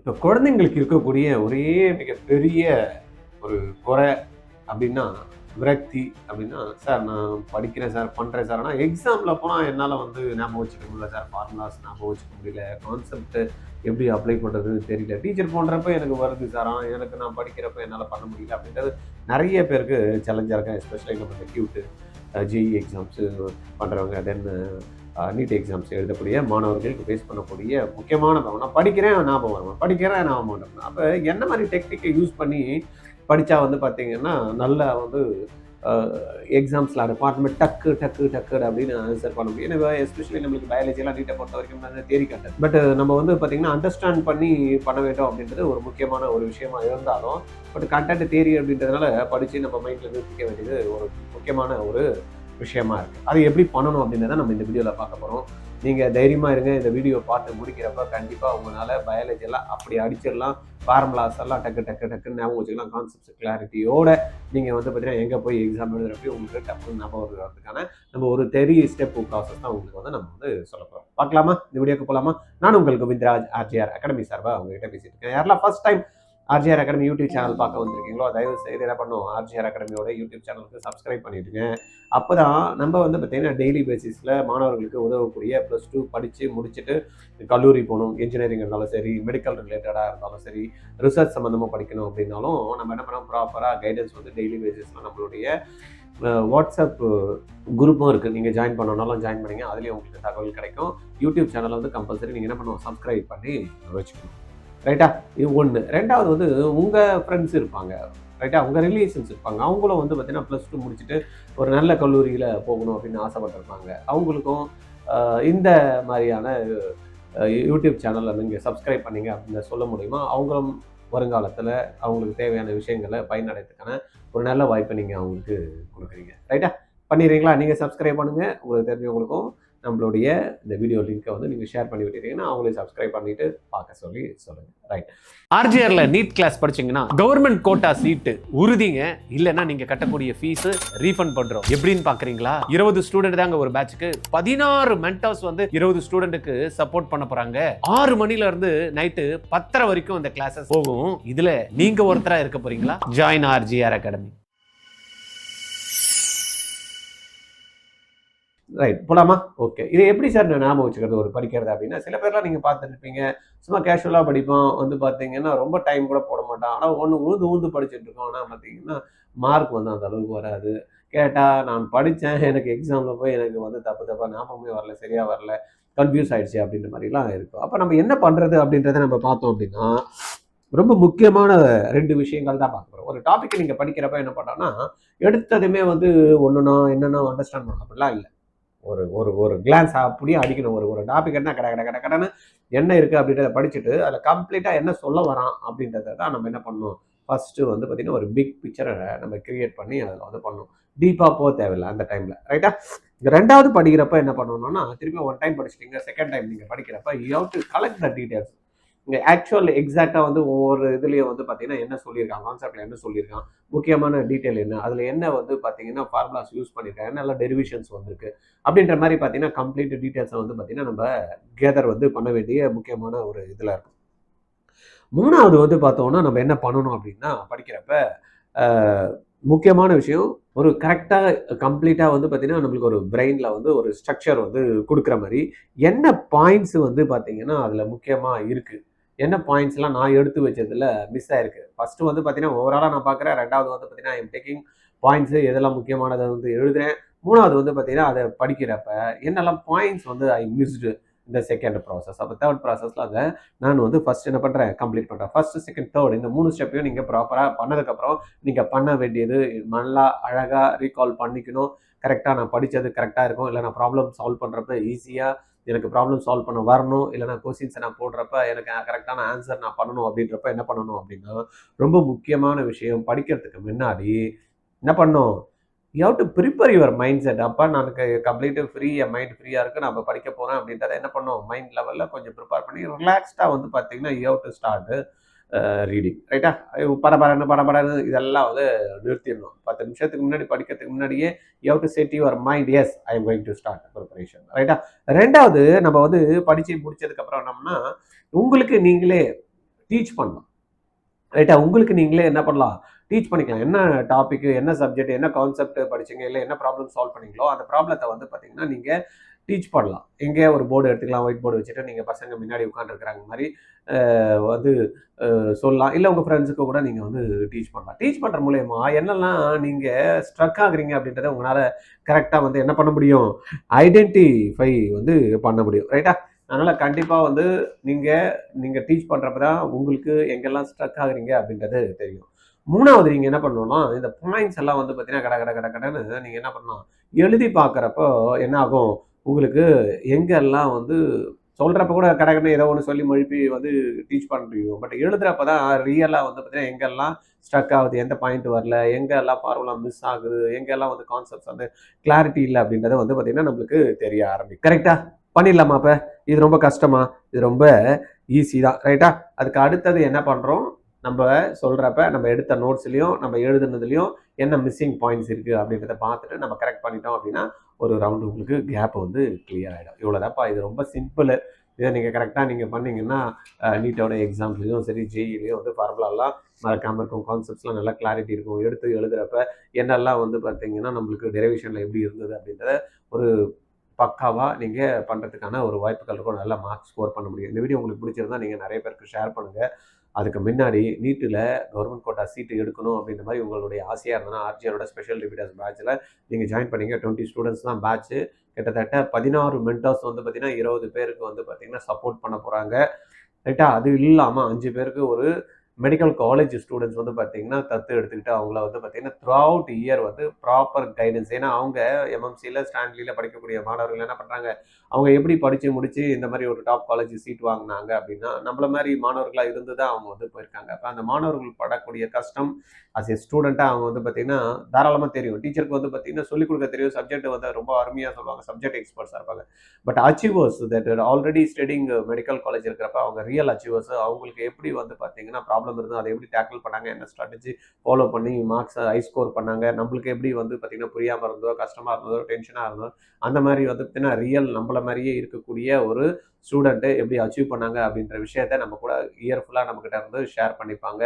இப்போ குழந்தைங்களுக்கு இருக்கக்கூடிய ஒரே மிகப்பெரிய ஒரு குறை அப்படின்னா விரக்தி அப்படின்னா, சார் நான் படிக்கிறேன் சார், பண்ணுறேன் சார். ஆனால் எக்ஸாமில் போனால் என்னால் வந்து ஞாபகம் வச்சுக்க முடியல சார், ஃபார்முலாஸ் ஞாபகம் வச்சுக்க முடியல, கான்செப்ட் எப்படி அப்ளை பண்ணுறதுன்னு தெரியல. டீச்சர் பண்ணுறப்ப எனக்கு வருது சார், ஆனால் எனக்கு நான் படிக்கிறப்ப என்னால் பண்ண முடியல அப்படின்றது நிறைய பேருக்கு சேலஞ்சாக இருக்கும். எஸ்பெஷலி நம்ம இந்த கியூட்டு ஜிஇ எக்ஸாம்ஸு பண்ணுறவங்க, தென் நீட் எக்ஸாம்ஸ் எழுதக்கூடிய மாணவர்களுக்கு ஃபேஸ் பண்ணக்கூடிய முக்கியமான நான் படிக்கிறேன் ஞாபகம் வரும், படிக்கிறேன் ஞாபகம் வரும். அப்போ என்ன மாதிரி டெக்னிக்கை யூஸ் பண்ணி படித்தா வந்து பார்த்தீங்கன்னா நல்லா வந்து எக்ஸாம்ஸில் டிபார்ட்மெண்ட் டக்கு டக்கு டக்கு அப்படின்னு ஆன்சர் பண்ண முடியும். ஏன்னா எஸ்பெஷலி நம்மளுக்கு பயாலஜியெல்லாம் நீட்டை பொறுத்த வரைக்கும் தேரி கண்டது. பட் நம்ம வந்து பார்த்தீங்கன்னா அண்டர்ஸ்டாண்ட் பண்ணி பண்ண வேண்டும் அப்படின்றது ஒரு முக்கியமான ஒரு விஷயமா இருந்தாலும், பட் கண்டென்ட் தேரி அப்படின்றதுனால படித்து நம்ம மைண்டில் நிறுத்திக்க வேண்டியது ஒரு முக்கியமான ஒரு விஷயமா இருக்குது. அது எப்படி பண்ணணும் அப்படின்றத நம்ம இந்த வீடியோவில் பார்க்க போகிறோம். நீங்கள் தைரியமாக இருங்க. இந்த வீடியோ பார்த்து முடிக்கிறப்ப கண்டிப்பாக உங்களால் பயாலஜியெல்லாம் அப்படி அடிச்சிடலாம், ஃபார்முலாஸ் எல்லாம் டக்கு டக்கு டக்குன்னு ஞாபகம் வச்சுக்கலாம். கான்செப்ட்ஸ் கிளாரிட்டியோட நீங்கள் வந்து பார்த்தீங்கன்னா எங்கே போய் எக்ஸாம் எழுதுறப்போ உங்களுக்கு டக்குன்னு ஞாபகம் வருவதுக்கான நம்ம ஒரு 3 ஸ்டெப் ப்ராசஸ் தான் உங்களுக்கு வந்து நம்ம வந்து சொல்ல போகிறோம். பார்க்கலாமா? இந்த வீடியோக்கு போகலாமா? நான் உங்கள் கோவிந்தராஜ் ஆர்ஜிஆர் அகாடமி சார்பாக உங்ககிட்ட பேசிட்டு இருக்கேன். யாரெல்லாம் first time RGR academy YouTube channel பார்க்க வந்திருக்கீங்களோ தயவு செய்து என்ன பண்ணும், ஆர்ஜிஆர் அகாடமியோட யூடியூப் சேனலுக்கு சப்ஸ்கிரைப் பண்ணிவிடுங்க. அப்போ தான் நம்ம வந்து பார்த்திங்கன்னா டெய்லி பேசிஸில் மாணவர்களுக்கு உதவக்கூடிய +2 படித்து முடிச்சுட்டு கல்லூரி போகணும், இன்ஜினியரிங் இருந்தாலும் சரி, மெடிக்கல் ரிலேட்டடாக இருந்தாலும் சரி, ரிசர்ச் சம்மந்தமாக படிக்கணும் அப்படின்னாலும் நம்ம என்ன பண்ணோம், ப்ராப்பராக கைடன்ஸ் வந்து டெய்லி பேசிஸில் நம்மளுடைய வாட்ஸ்அப் குரூப்பும் இருக்குது. நீங்கள் ஜாயின் பண்ணனாலும் ஜாயின் பண்ணிங்க, அதுலேயும் உங்களுக்கு தகவல் கிடைக்கும். யூடியூப் சேனலை வந்து கம்பல்சரி நீங்கள் என்ன பண்ணுவோம், சப்ஸ்கிரைப் பண்ணி வச்சுக்கணும். ரைட்டா? இது ஒன்று. ரெண்டாவது வந்து உங்கள் ஃப்ரெண்ட்ஸ் இருப்பாங்க, ரைட்டா? உங்கள் ரிலேஷன்ஸ் இருப்பாங்க. அவங்களும் வந்து பார்த்தீங்கன்னா +2 முடிச்சுட்டு ஒரு நல்ல கல்லூரியில் போகணும் அப்படின்னு ஆசைப்பட்டிருப்பாங்க. அவங்களுக்கும் இந்த மாதிரியான யூடியூப் சேனலில் நீங்கள் சப்ஸ்கிரைப் பண்ணிங்க அப்படின்னு சொல்ல முடியுமா? அவங்களும் வருங்காலத்தில் அவங்களுக்கு தேவையான விஷயங்களை பயனடைறதுக்கான ஒரு நல்ல வாய்ப்பை நீங்கள் அவங்களுக்கு கொடுக்குறீங்க. ரைட்டா? பண்ணிடுறீங்களா? நீங்கள் சப்ஸ்கிரைப் பண்ணுங்கள். உங்களுக்கு தெரிஞ்சவங்களுக்கும் நம்மளுடைய இந்த வீடியோ லிங்கை வந்து நீங்கள் ஷேர் பண்ணி விட்டுட்டீங்கன்னா அவங்களே சப்ஸ்கிரைப் பண்ணிட்டு பார்க்க சொல்லுங்கள். ரைட். ஆர்ஜிஆர்ல நீட் கிளாஸ் படிச்சீங்கன்னா கவர்மெண்ட் கோட்டா சீட்டு உறுதிங்க. இல்லைன்னா நீங்க கட்டக்கூடிய ஃபீஸ் ரீஃபண்ட் பண்றோம். எப்படின்னு பாக்குறீங்களா? 20 ஸ்டூடெண்ட் தாங்க ஒரு பேட்சுக்கு. 16 மென்டர்ஸ் வந்து 20 ஸ்டூடெண்ட்டுக்கு சப்போர்ட் பண்ண போறாங்க. 6 மணில இருந்து நைட்டு 10:30 வரைக்கும் இந்த கிளாஸஸ் போகும். இதுல நீங்க ஒருத்தரா இருக்க போறீங்களா? Join RGR academy. ரைட், போலாமா? ஓகே. இது எப்படி சார் நான் ஞாபகம் வச்சுக்கிறது ஒரு படிக்கிறது அப்படின்னா, சில பேர்லாம் நீங்கள் பார்த்துருப்பீங்க, சும்மா கேஷுவலாக படிப்போம், வந்து பார்த்தீங்கன்னா ரொம்ப டைம் கூட போட மாட்டான். ஆனால் ஒன்று ஊந்து படிச்சுட்டு இருக்கோம். ஆனால் பார்த்தீங்கன்னா மார்க் வந்து அந்த அளவுக்கு வராது. கேட்டால் நான் படித்தேன், எனக்கு எக்ஸாமில் போய் எனக்கு வந்து தப்பாக ஞாபகமே வரல, சரியாக வரல, கன்ஃபியூஸ் ஆகிடுச்சு அப்படின்ற மாதிரிலாம் இருக்கும். அப்போ நம்ம என்ன பண்ணுறது அப்படின்றத நம்ம பார்த்தோம் அப்படின்னா, ரொம்ப முக்கியமான 2 விஷயங்கள் தான் பார்க்க போகிறோம். ஒரு டாப்பிக்கை நீங்கள் படிக்கிறப்ப என்ன பண்ணோன்னா, எடுத்ததுமே வந்து ஒன்றுனா என்னென்னா அண்டர்ஸ்டாண்ட் பண்ணணும் அப்படிலாம் இல்லை. ஒரு ஒரு ஒரு கிளான்ஸ் அப்படியே அடிக்கணும். ஒரு டாபிக் என்ன கடன்னு என்ன இருக்குது அப்படின்றத படிச்சுட்டு அதில் கம்ப்ளீட்டாக என்ன சொல்ல வரான் அப்படின்றத தான் நம்ம என்ன பண்ணணும், ஃபஸ்ட்டு வந்து பார்த்திங்கன்னா ஒரு பிக் பிக்சரை நம்ம கிரியேட் பண்ணி அதில் வந்து பண்ணணும். டீப்பாக போக தேவையில்லை அந்த டைமில். ரைட்டா? இந்த 2வது படிக்கிறப்ப என்ன பண்ணணும்னா, திருப்பி 1 டைம் படிச்சிட்டிங்க, 2nd டைம் நீங்கள் படிக்கிறப்ப you have to collect the details. இங்கே ஆக்சுவல் எக்ஸாக்டாக வந்து ஒவ்வொரு இதுலேயும் வந்து பார்த்தீங்கன்னா என்ன சொல்லியிருக்காங்க, கான்செப்டில் என்ன சொல்லியிருக்கான், முக்கியமான டீட்டெயில் என்ன, அதில் என்ன வந்து பார்த்தீங்கன்னா ஃபார்முலாஸ் யூஸ் பண்ணியிருக்காங்க, என்னெல்லாம் டெரிவேஷன்ஸ் வந்திருக்கு அப்படின்ற மாதிரி பார்த்தீங்கன்னா கம்ப்ளீட் டீட்டெயில்ஸை வந்து பார்த்தீங்கன்னா நம்ம கேதர் வந்து பண்ண வேண்டிய முக்கியமான ஒரு இதில் இருக்கும். 3வது வந்து பார்த்தோம்னா நம்ம என்ன பண்ணணும் அப்படின்னா, படிக்கிறப்ப முக்கியமான விஷயம் ஒரு கரெக்டாக கம்ப்ளீட்டாக வந்து பார்த்தீங்கன்னா நம்மளுக்கு ஒரு பிரெயினில் வந்து ஒரு ஸ்ட்ரக்சர் வந்து கொடுக்குற மாதிரி என்ன பாயிண்ட்ஸ் வந்து பார்த்தீங்கன்னா அதில் முக்கியமாக இருக்குது, என்ன பாயிண்ட்ஸ்லாம் நான் எடுத்து வச்சதில் மிஸ் ஆயிருக்கு. ஃபஸ்ட்டு வந்து பார்த்தீங்கன்னா ஓவராலாக நான் பார்க்குறேன். 2வது வந்து பார்த்தீங்கன்னா ஐம் டேக்கிங் பாயிண்ட்ஸு எதெல்லாம் முக்கியமானதை வந்து எழுதுகிறேன். 3வது வந்து பார்த்தீங்கன்னா அதை படிக்கிறப்ப என்னெல்லாம் பாயிண்ட்ஸ் வந்து ஐ மிஸ்டு இந்த 2nd ப்ராசஸ். அப்போ 3rd ப்ராசஸில் அதை நான் வந்து ஃபஸ்ட் என்ன பண்ணுறேன், கம்ப்ளீட் பண்ணுறேன். ஃபஸ்ட்டு, 2nd, 3rd இந்த 3 ஸ்டெப்பையும் நீங்கள் ப்ராப்பராக பண்ணதுக்கப்புறம் நீங்கள் பண்ண வேண்டியது நல்லா அழகாக ரீகால் பண்ணிக்கணும். கரெக்டாக நான் படித்தது கரெக்டாக இருக்கும், இல்லை நான் ப்ராப்ளம் சால்வ் பண்ணுறப்ப ஈஸியாக எனக்கு ப்ராப்ளம் சால்வ் பண்ண வரணும், இல்லைனா கொஸ்டின்ஸை நான் போடுறப்ப எனக்கு கரெக்டான ஆன்சர் நான் பண்ணணும் அப்படின்றப்ப என்ன பண்ணணும் அப்படின்னா, ரொம்ப முக்கியமான விஷயம் படிக்கிறதுக்கு முன்னாடி என்ன பண்ணணும், you have to prepare your mind set. அப்போ எனக்கு கம்ப்ளீட்டு ஃப்ரீ, என் மைண்ட் ஃப்ரீயாக இருக்குது, நான் படிக்க போகிறேன் அப்படின்றத என்ன பண்ணணும், மைண்ட் லெவலில் கொஞ்சம் ப்ரிப்பேர் பண்ணி ரிலாக்ஸ்டாக வந்து பார்த்தீங்கன்னா you have to start reading. ரைட்டா? படபடன்னு இதெல்லாம் வந்து நிறுத்திடணும். 10 நிமிஷத்துக்கு முன்னாடி படிக்கிறதுக்கு முன்னாடியே you have to set your mind, yes I am going to start preparation. ரைட்டா? 2வது நம்ம வந்து படித்து முடிச்சதுக்கப்புறம் என்னம்னா உங்களுக்கு நீங்களே டீச் பண்ணலாம். ரைட்டா? உங்களுக்கு நீங்களே என்ன பண்ணலாம்? டீச் பண்ணிக்கலாம். என்ன டாபிக், என்ன சப்ஜெக்ட், என்ன கான்செப்ட் படிச்சீங்க, இல்ல என்ன ப்ராப்ளம் சால்வ் பண்ணீங்களோ, அந்த ப்ராப்ளத்த வந்து பார்த்தீங்கன்னா, நீங்க டீச் பண்ணலாம். எங்கே ஒரு போர்டு எடுத்துக்கலாம், ஒயிட் போர்டு வச்சுட்டு நீங்க பசங்க முன்னாடி உட்கார்ந்துருக்கிறாங்க மாரி வந்து சொல்லலாம். இல்ல உங்க ஃப்ரெண்ட்ஸுக்கு கூட நீங்க வந்து டீச் பண்ணலாம். டீச் பண்ற மூலியமா என்னெல்லாம் நீங்க ஸ்ட்ரக் ஆகுறீங்க அப்படின்றத உங்களால கரெக்ட்டா வந்து என்ன பண்ண முடியும்? ஐடென்டிஃபை வந்து பண்ண முடியும். ரைட்டா? அதனால கண்டிப்பா வந்து நீங்க நீங்க டீச் பண்றப்ப தான் உங்களுக்கு எங்கெல்லாம் ஸ்ட்ரக் ஆகுறீங்க அப்படின்றது தெரியும். 3வது நீங்க என்ன பண்ணணும்னா, இந்த பாயிண்ட்ஸ் எல்லாம் வந்து பார்த்தீங்கன்னா, கட கட கட கடன்னு நீங்க என்ன பண்ணணும், எழுதி பார்க்கிறப்போ என்ன ஆகும், உங்களுக்கு எங்கெல்லாம் வந்து சொல்றப்ப கூட கடகடன்னு ஏதோ ஒண்ணு சொல்லி மழுப்பி வந்து டீச் பண்ண முடியும். பட் எழுதுறப்ப தான் ரியலா வந்து பார்த்தீங்கன்னா, எங்கெல்லாம் ஸ்ட்ரக் ஆகுது, எந்த பாயிண்ட் வரல, எங்கெல்லாம் ஃபார்முலா மிஸ் ஆகுது, எங்கெல்லாம் வந்து கான்செப்ட்ஸ் வந்து கிளாரிட்டி இல்ல அப்படின்றது வந்து பார்த்தீங்கன்னா, நம்மளுக்கு தெரிய ஆரம்பிக்கும். கரெக்ட்டா? பண்ணிடலாமா அப்ப? இது ரொம்ப கஷ்டமா? இது ரொம்ப ஈஸி தான். ரைட்டா? அதுக்கு அடுத்தது என்ன பண்றோம்? நம்ப சொல்றப்ப, நம்ம எடுத்த நோட்ஸ்லயும், நம்ம எழுதுனதுலயும் என்ன மிஸ்ஸிங் பாயிண்ட்ஸ் இருக்கு அப்படின்றத பார்த்துட்டு நம்ம கரெக்ட் பண்ணிட்டோம் அப்படின்னா, ஒரு ரவுண்ட் உங்களுக்கு கேப் வந்து கிளியர் ஆயிடும். இவ்வளோதான்ப்பா. இது ரொம்ப சிம்பிளு. இத நீங்க கரெக்ட்டா நீங்க பண்ணீங்கன்னா, நீட்டோட எக்ஸாம்ஸ்லயும் சரி, ஜேஇலயும் வந்து ஃபார்முலாலாம் மறக்காம இருக்கும். கான்செப்ட்ஸ்லாம் நல்லா கிளாரிட்டி இருக்கும். எடுத்து எழுதுறப்ப என்னெல்லாம் வந்து பார்த்தீங்கன்னா, நம்மளுக்கு டெரிவேஷன்ல எப்படி இருந்தது அப்படின்றத ஒரு பக்காவா நீங்க பண்றதுக்கான ஒரு வாய்ப்புகள் இருக்கும். நல்ல மார்க் ஸ்கோர் பண்ண முடியும். இந்த வீடியோ உங்களுக்கு பிடிச்சிருந்தா நீங்க நெறைய பேருக்கு ஷேர் பண்ணுங்க. அதுக்கு முன்னாடி நீட்ல கவர்மெண்ட் கோட்டா சீட்டு எடுக்கணும் அப்படின்ற மாரி உங்களுடைய ஆசையா இருந்ததுன்னா, ஆர்ஜிஆரோட ஸ்பெஷல் ரிப்பீட்டர்ஸ் பேட்ச்ல நீங்க ஜாயின் பண்ணீங்க. 20 ஸ்டூடண்ட்ஸ் தான் பேட்ச். கிட்டத்தட்ட 16 மென்டார்ஸ் வந்து பார்த்தீங்கன்னா, 20 பேருக்கு வந்து பார்த்தீங்கன்னா, சப்போர்ட் பண்ண போறாங்க. ரைட்டா? அது இல்லாம 5 பேருக்கு ஒரு மெடிக்கல் காலேஜ் ஸ்டூடண்ட்ஸ் வந்து பார்த்தீங்கன்னா, தத்து எடுத்துக்கிட்டு அவங்கள வந்து பார்த்தீங்கன்னா, த்ரூ அவுட் இயர் வந்து ப்ராப்பர் கைடன்ஸ். ஏன்னா, அவங்க எம்எம்சில, ஸ்டான்லில படிக்கக்கூடிய மாணவர்கள் என்ன பண்றாங்க, அவங்க எப்படி படிச்சு முடிச்சு இந்த மாரி ஒரு டாப் காலேஜ் சீட் வாங்குனாங்க அப்படின்னா, நம்மள மாரி மாணவர்களா இருந்து தான் அவங்க வந்து போயிருக்காங்க. அப்ப அந்த மாணவர்கள் படக்கூடிய கஷ்டம் அஸ் எ ஸ்டூடெண்ட்டா அவங்க வந்து பார்த்தீங்கன்னா, தாராளமா தெரியும். டீச்சருக்கு வந்து பார்த்தீங்கன்னா, சொல்லிக் கொடுக்க தெரியும். சப்ஜெக்ட் வந்து ரொம்ப அருமையா சொல்லுவாங்க. சப்ஜெக்ட் எக்ஸ்பர்ட்ஸா இருப்பாங்க. But achievers that already studying medical college இருக்கிறப்ப அவங்க ரியல் அச்சீவர்ஸ் அவங்களுக்கு எப்படி வந்து பார்த்தீங்கன்னா ப்ராப்ளம் இருந்தது, அதை எப்படி டேக்கிள் பண்ணாங்க, என்ன ஸ்ட்ராட்டஜி ஃபாலோ பண்ணி மார்க்ஸ் ஹை ஸ்கோர் பண்ணாங்க, நம்மளுக்கு எப்படி வந்து பார்த்தீங்கன்னா புரியாமல் இருந்ததோ, கஷ்டமாக இருந்ததோ, டென்ஷனாக இருந்ததோ, அந்த மாதிரி வந்து பார்த்தீங்கன்னா ரியல் நம்மள மாதிரியே இருக்கக்கூடிய ஒரு ஸ்டூடெண்ட்டு எப்படி அச்சீவ் பண்ணாங்க அப்படின்ற விஷயத்த நம்ம கூட இயர் ஃபுல்லாக நம்மக்கிட்ட இருந்து ஷேர் பண்ணிப்பாங்க.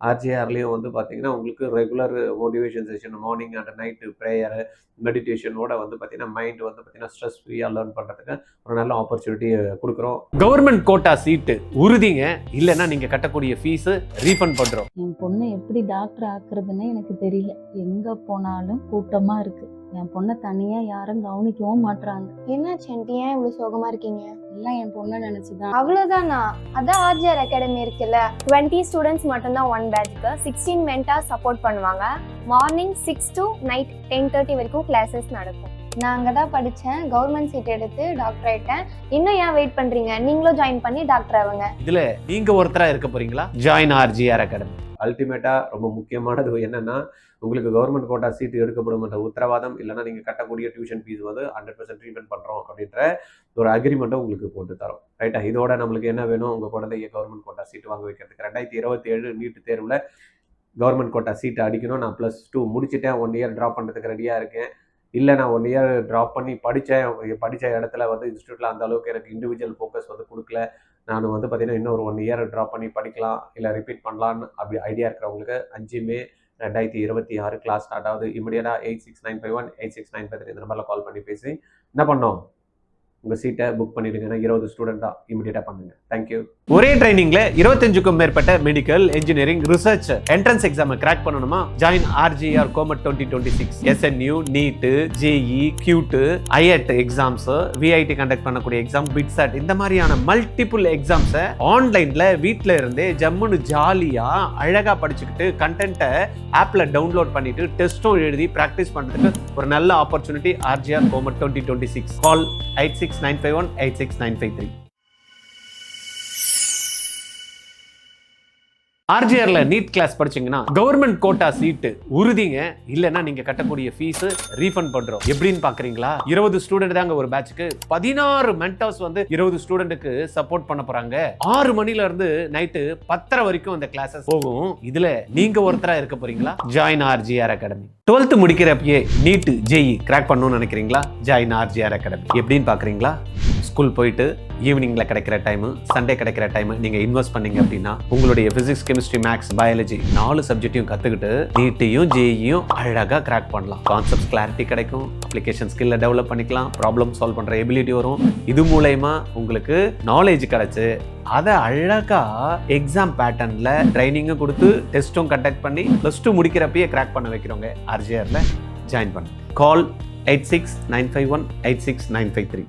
ஆர்ஜேஆர்லேயும் வந்து பார்த்தீங்கன்னா உங்களுக்கு regular motivation session morning and night prayer மெடிடேஷனோட வந்து பார்த்தீங்கன்னா மைண்ட் வந்து பார்த்தீங்கன்னா ஸ்ட்ரெஸ் ஃப்ரீயாக லேர்ன் பண்ணுறதுக்கு ஒரு நல்ல ஆப்பர்ச்சுனிட்டி கொடுக்குறோம். கவர்மெண்ட் கோட்டா சீட்டு உறுதிங்க. இல்லைன்னா நீங்கள் கட்டக்கூடிய ஃபீஸு ரீஃபண்ட் பண்ணுறோம். என் பொண்ணை எப்படி டாக்டர் ஆக்குறதுன்னு எனக்கு தெரியல. எங்கே போனாலும் கூட்டமாக இருக்குது. என் பொண்ணை தனியாக யாரும் கவனிக்கவும் மாட்றாங்க. என்னாச்சு ஆண்டி, ஏன் இவ்வளவு சோகமா இருக்கீங்க? எல்லாம் என் பொண்ணை நினச்சிதான். அவ்வளவுதானா? அதான் ஆர்ஜிஆர் அகாடமி இருக்குல்ல. 20 ஸ்டூடெண்ட்ஸ் மட்டும்தான் ஒன் பேட்ச்க்கு. 16 மென்டார்ஸ் சப்போர்ட் பண்ணுவாங்க. மார்னிங் 6 to நைட் 10:30 வரைக்கும் கிளாஸஸ் நடக்கும். நான் அங்கே தான் படித்தேன். கவர்மெண்ட் சீட் எடுத்து டாக்டர் ஆயிட்டேன். இன்னும் ஏன் வெயிட் பண்றீங்க? நீங்களும் ஜாயின் பண்ணி டாக்டர் ஆகுங்க. இதுல நீங்க ஒருத்தரா இருக்க போறீங்களா? Join RGR academy. அல்டிமேட்டா ரொம்ப முக்கியமானது என்னன்னா, உங்களுக்கு கவர்மெண்ட் கோட்டா சீட்டு எடுக்கப்படும் என்ற உத்தரவாதம், இல்லைன்னா நீங்க கட்டக்கூடிய டியூஷன் ஃபீஸ் வந்து 100% ரீஃபண்ட் பண்றோம் அப்படின்ற ஒரு அக்ரிமெண்ட்டை உங்களுக்கு போட்டு தரோம். ரைட்டா? இதோட நம்மளுக்கு என்ன வேணும், உங்க குழந்தைய கவர்மெண்ட் கோட்டா சீட் வாங்க வைக்கிறதுக்கு 2027 நீட் தேர்வுல கவர்மெண்ட் கோட்டா சீட்டை அடிக்கணும். நான் +2 முடிச்சுட்டேன், 1 இயர் ட்ராப் பண்ணுறதுக்கு ரெடியாக இருக்கேன். இல்லை நான் 1 இயர் ட்ராப் பண்ணி படித்த இடத்துல வந்து இன்ஸ்டியூட்டில் அந்த அளவுக்கு எனக்கு இண்டிவிஜுவல் ஃபோக்கஸ் வந்து கொடுக்கல. நான் வந்து பார்த்தீங்கன்னா இன்னொரு 1 இயர் ட்ராப் பண்ணி படிக்கலாம், இல்லை ரிப்பீட் பண்ணலான்னு அப்படி ஐடியா இருக்கிறவங்களுக்கு 5 மே 2026 கிளாஸ் ஸ்டார்ட் ஆகுது. இமிடியேட்டாக 86951 86953 இந்த நம்பரில் கால் பண்ணி பேசி என்ன பண்ணோம், உங்கள் சீட்டை புக் பண்ணிடுங்க. 20 ஸ்டூடெண்ட் தான், இமிடியேட்டாக பண்ணுங்க. தேங்க்யூ. ஒரே ட்ரைனிங்ல 25க்கும் மேற்பட்ட medical, engineering, research entrance exam crack பண்ணணுமா? Join RGR comet 2026. SNU, NEET, JEE, CUET, IAT exams, VIT conduct பண்ணக்கூடிய எக்ஸாம், பிட்சாட், இந்த மாதிரியான மல்டிபிள் எக்ஸாம்ஸை ஆன்லைன்ல வீட்டில இருந்தே ஜம்முன்னு ஜாலியா அழகா படிச்சுக்கிட்டு கண்டென்ட்டை ஆப்ல டவுன்லோட் பண்ணிட்டு டெஸ்ட்டும் எழுதி பிராக்டிஸ் பண்றதுக்கு ஒரு நல்ல ஆப்பர்ச்சுனிட்டி. RGR comet 2026. கால் 86951 86953. ஆர்ஜிஆர்ல நீட் கிளாஸ் படிச்சீங்கன்னா கவர்மெண்ட் கோட்டா சீட்டு உறுதிங்க. இல்லைன்னா நீங்க கட்டக்கூடிய ஃபீஸ் ரீஃபண்ட் பண்றோம். எப்படின்னு பாக்குறீங்களா? 20 ஸ்டூடெண்ட் தாங்க ஒரு பேட்ச்க்கு. 16 மென்டார்ஸ் வந்து 20 ஸ்டூடெண்ட்டுக்கு சப்போர்ட் பண்ண போறாங்க. 6 மணில இருந்து நைட்டு 10:30 வரைக்கும் அந்த கிளாஸஸ் போகும். இதுல நீங்க ஒருத்தரா இருக்க போறீங்களா? Join RGR academy. 12th முடிக்கிறப்பயே நீட், ஜேஇ கிராக் பண்ணணும்னு நினைக்கிறீங்களா? Join RGR academy. எப்படின்னு பாக்குறீங்களா? ஸ்கூல் போயிட்டு ஈவினிங்கில் கிடைக்கிற டைமு, சண்டே கிடைக்கிற டைமு நீங்கள் இன்வெஸ்ட் பண்ணீங்க அப்படின்னா உங்களுடைய ஃபிசிக்ஸ், கெமிஸ்ட்ரி, மேக்ஸ், பயாலஜி 4 சப்ஜெக்டையும் கற்றுக்கிட்டு நீட்டையும் ஜேஇயும் அழகாக கிராக் பண்ணலாம். கான்செப்ட்ஸ் கிளாரிட்டி கிடைக்கும், அப்ளிகேஷன் ஸ்கில்லை டெவலப் பண்ணிக்கலாம், ப்ராப்ளம் சால்வ் பண்ணுற எபிலிட்டி வரும். இது மூலயமா உங்களுக்கு நாலேஜ் கிடைச்சு அதை அழகா எக்ஸாம் பேட்டர்னில் ட்ரைனிங்கும் கொடுத்து டெஸ்ட்டும் கண்டக்ட் பண்ணி +2 முடிக்கிறப்பயே கிராக் பண்ண வைக்கிறவங்க RJRல ஜாயின் பண்ணுங்க. கால் 8695186953.